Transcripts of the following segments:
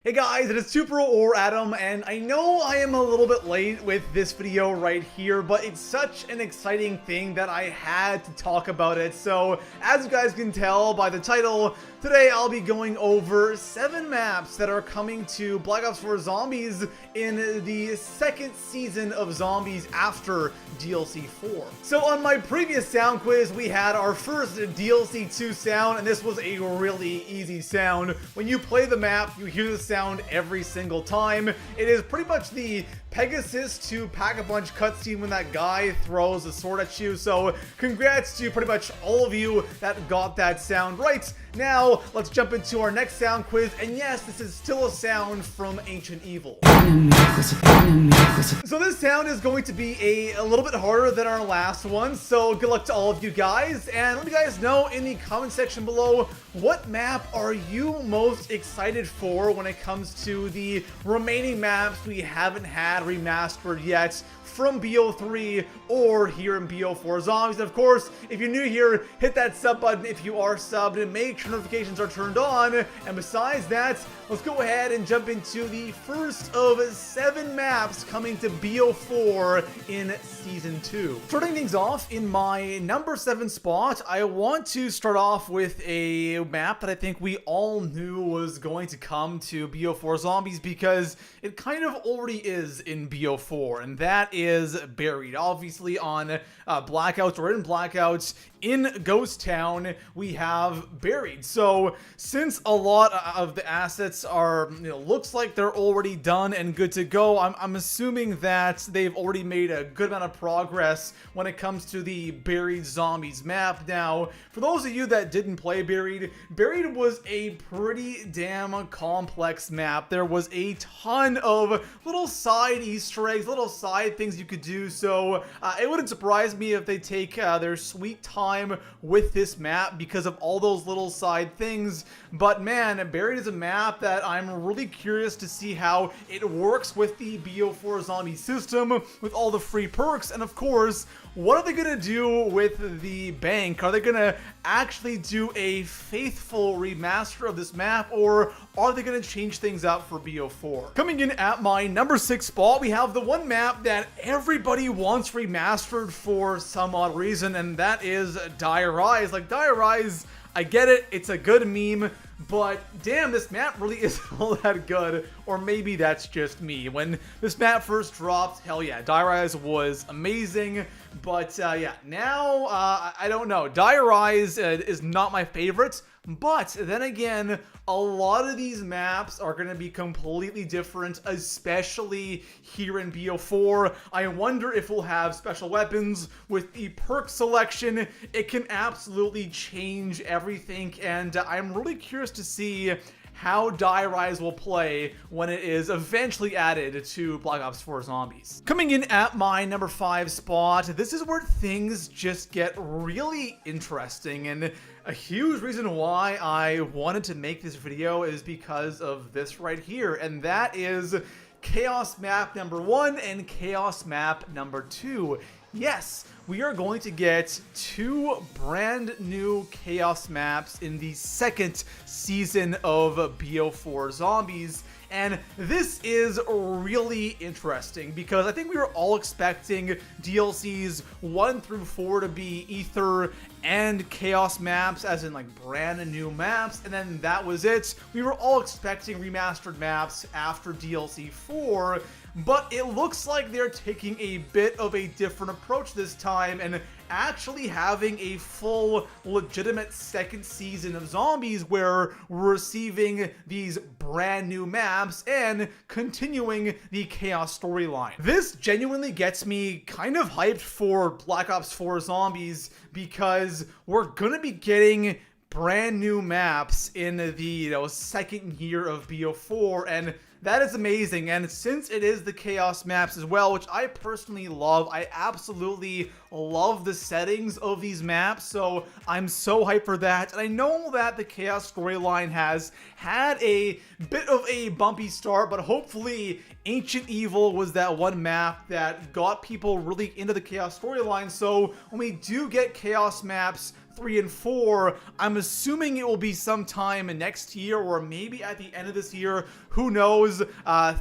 Hey guys, it is Super or Adam, and I know I am a little bit late with this video right here, but it's such an exciting thing that I had to talk about it. So, as you guys can tell by the title, today I'll be going over 7 maps that are coming to Black Ops 4 Zombies in the second season of Zombies after DLC 4. So on my previous sound quiz, we had our first DLC 2 sound, and this was a really easy sound. When you play the map, you hear the sound every single time. It is pretty much the Pegasus to Pack-a-Punch cutscene when that guy throws a sword at you. So congrats to pretty much all of you that got that sound right. Now let's jump into our next sound quiz, and yes, this is still a sound from Ancient Evil. So this sound is going to be a little bit harder than our last one, so good luck to all of you guys, and let me guys know in the comment section below, what map are you most excited for when it comes to the remaining maps we haven't had remastered yet from BO3 or here in BO4 Zombies. And of course, if you're new here, hit that sub button if you are subbed and make sure notifications are turned on. And besides that, let's go ahead and jump into the first of 7 maps coming to BO4 in Season 2. Starting things off in my number 7 spot, I want to start off with a map that I think we all knew was going to come to BO4 Zombies because it kind of already is in BO4, and that is Buried. Obviously on Blackouts or in Blackouts in Ghost Town, we have Buried. So since a lot of the assets are, looks like they're already done and good to go, I'm assuming that they've already made a good amount of progress when it comes to the Buried Zombies map. Now, for those of you that didn't play Buried, Buried was a pretty damn complex map. There was a ton of little side Easter eggs, little side things you could do, so it wouldn't surprise me if they take their sweet time with this map because of all those little side things. But man, Buried is a map that I'm really curious to see how it works with the BO4 zombie system, with all the free perks, and of course, what are they gonna do with the bank? Are they gonna actually do a faithful remaster of this map, or are they gonna change things up for BO4? Coming in at my number 6 spot, we have the one map that everybody wants remastered for some odd reason, and that is Die Rise. Like, Die Rise, I get it, it's a good meme, but damn, this map really isn't all that good. Or maybe that's just me. When this map first dropped, hell yeah, Die Rise was amazing. But yeah, now I don't know. Die Rise is not my favorite. But then again, a lot of these maps are going to be completely different, especially here in BO4. I wonder if we'll have special weapons with the perk selection. It can absolutely change everything, and I'm really curious to see how Die Rise will play when it is eventually added to Black Ops 4 Zombies. Coming in at my number 5 spot, this is where things just get really interesting, and a huge reason why I wanted to make this video is because of this right here, and that is Chaos Map number 1 and Chaos Map number 2. Yes, we are going to get 2 brand new Chaos maps in the second season of BO4 Zombies. And this is really interesting because I think we were all expecting DLCs 1 through 4 to be Ether and Chaos maps, as in like brand new maps, and then that was it. We were all expecting remastered maps after DLC 4, but it looks like they're taking a bit of a different approach this time and actually having a full legitimate second season of Zombies where we're receiving these brand new maps and continuing the Chaos storyline. This genuinely gets me kind of hyped for Black Ops 4 Zombies because we're gonna be getting brand new maps in the second year of BO4, and that is amazing. And since it is the Chaos maps as well, which I personally love, I absolutely love the settings of these maps, so I'm so hyped for that. And I know that the Chaos storyline has had a bit of a bumpy start, but hopefully Ancient Evil was that one map that got people really into the Chaos storyline, so when we do get Chaos maps 3, and 4. I'm assuming it will be sometime next year or maybe at the end of this year. Who knows?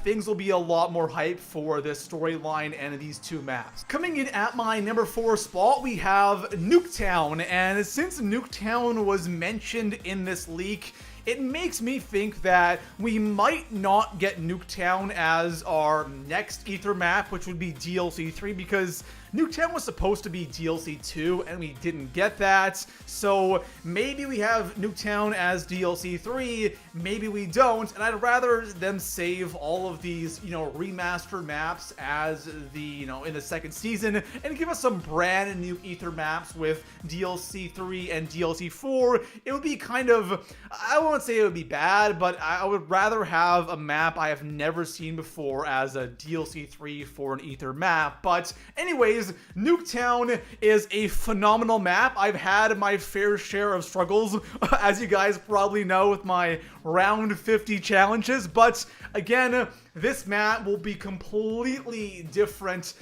Things will be a lot more hype for this storyline and these two maps. Coming in at my number 4 spot, we have Nuketown. And since Nuketown was mentioned in this leak, it makes me think that we might not get Nuketown as our next Ether map, which would be DLC 3, because Nuketown was supposed to be DLC 2, and we didn't get that. So maybe we have Nuketown as DLC 3, maybe we don't, and I'd rather them save all of these, remastered maps as the, in the second season, and give us some brand new Ether maps with DLC 3 and DLC 4. It would be kind of, I won't say it would be bad, but I would rather have a map I have never seen before as a DLC 3 for an Ether map. But anyways, Nuketown is a phenomenal map. I've had my fair share of struggles, as you guys probably know, with my round 50 challenges, but again, this map will be completely different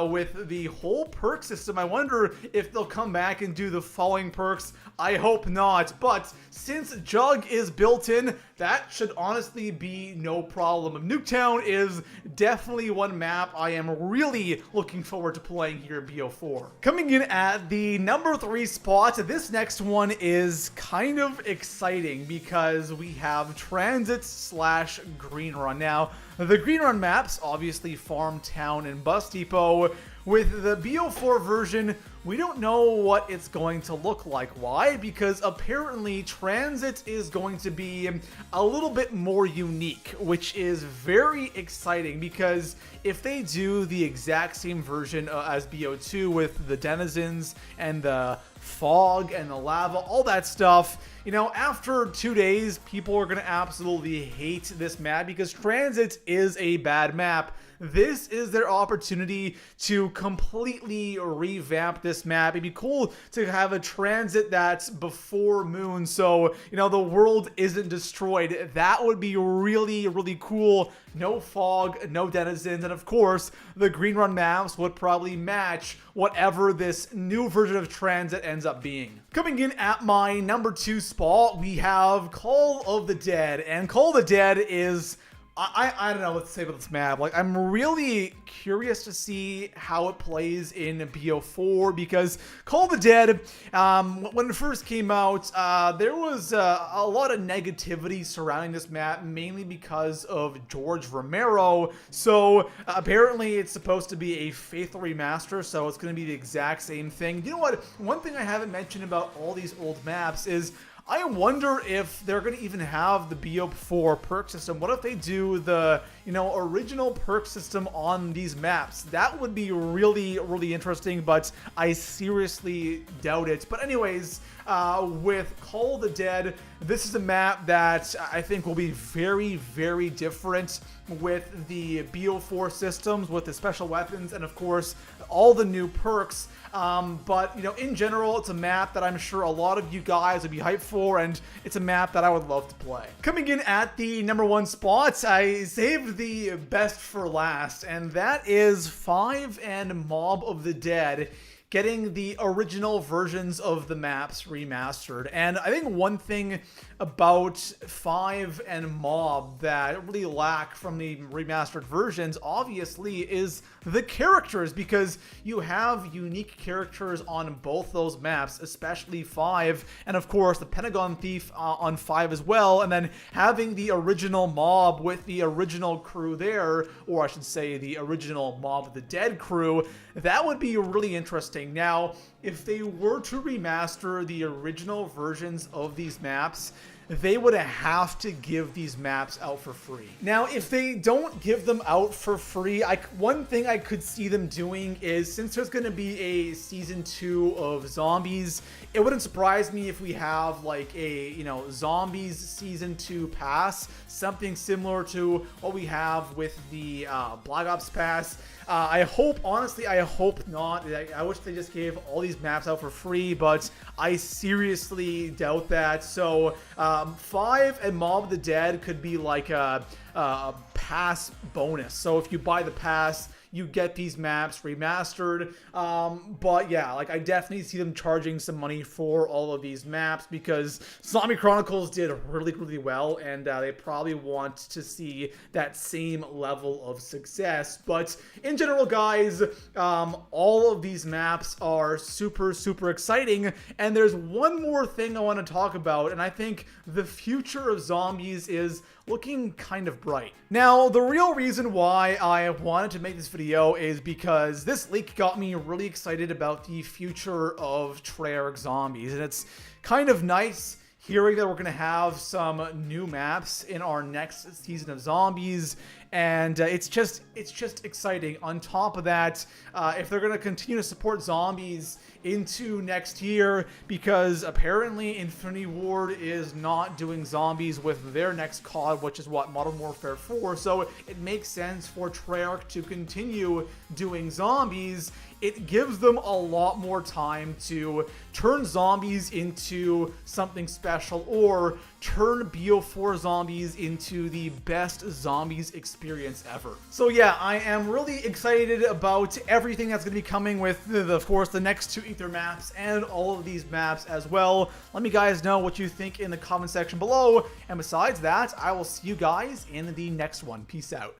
with the whole perk system. I wonder if they'll come back and do the following perks. I hope not, but since Jug is built in, that should honestly be no problem. Nuketown is definitely one map I am really looking forward to playing here in BO4. Coming in at the number 3 spot, this next one is kind of exciting because we have Transit / Green Run. Now, the Green Run maps, obviously Farm Town and Bus Depot. With the BO4 version, we don't know what it's going to look like. Why? Because apparently Transit is going to be a little bit more unique, which is very exciting, because if they do the exact same version as BO2 with the denizens and the fog and the lava, all that stuff, after 2 days, people are going to absolutely hate this map because Transit is a bad map. This is their opportunity to completely revamp this map. It'd be cool to have a transit that's before moon, so, the world isn't destroyed. That would be really, really cool. No fog, no denizens, and of course, the Green Run maps would probably match whatever this new version of Transit ends up being. Coming in at my number 2 spot, we have Call of the Dead, and Call of the Dead is... I don't know what to say about this map. I'm really curious to see how it plays in BO4, because Call of the Dead, when it first came out, there was a lot of negativity surrounding this map, mainly because of George Romero. So apparently it's supposed to be a faithful remaster, so it's going to be the exact same thing. You know what? One thing I haven't mentioned about all these old maps is I wonder if they're going to even have the BO4 perk system. What if they do the, original perk system on these maps? That would be really, really interesting, but I seriously doubt it. But anyways, with Call of the Dead, this is a map that I think will be very, very different with the BO4 systems, with the special weapons, and of course, all the new perks. But, in general, it's a map that I'm sure a lot of you guys would be hyped for, and it's a map that I would love to play. Coming in at the number 1 spot, I saved the best for last, and that is 5 and Mob of the Dead getting the original versions of the maps remastered. And I think one thing about 5 and Mob that really lack from the remastered versions, obviously, is the characters, because you have unique characters on both those maps, especially 5, and of course the Pentagon Thief on 5 as well, and then having the original Mob with the original crew there, or I should say the original Mob of the Dead crew, that would be really interesting. Now, if they were to remaster the original versions of these maps, they would have to give these maps out for free. Now, if they don't give them out for free, one thing I could see them doing is, since there's going to be a season 2 of Zombies, it wouldn't surprise me if we have like a, Zombies season 2 pass, something similar to what we have with the Black Ops pass. I hope not. I wish they just gave all these maps out for free, but I seriously doubt that. So 5 and Mob of the Dead could be like a pass bonus. So if you buy the pass, you get these maps remastered. But yeah, like, I definitely see them charging some money for all of these maps because Zombie Chronicles did really, really well, and they probably want to see that same level of success. But in general, guys, all of these maps are super, super exciting, and there's one more thing I want to talk about, and I think the future of zombies is looking kind of bright. Now, the real reason why I wanted to make this video is because this leak got me really excited about the future of Treyarch zombies, and it's kind of nice hearing that we're going to have some new maps in our next season of zombies, and it's just exciting. On top of that, if they're going to continue to support zombies into next year, because apparently Infinity Ward is not doing zombies with their next COD, which is what, Modern Warfare 4, so it makes sense for Treyarch to continue doing zombies. It gives them a lot more time to turn zombies into something special, or turn BO4 zombies into the best zombies experience ever. So yeah, I am really excited about everything that's going to be coming with, of course, the next 2 Ether maps and all of these maps as well. Let me guys know what you think in the comment section below. And besides that, I will see you guys in the next one. Peace out.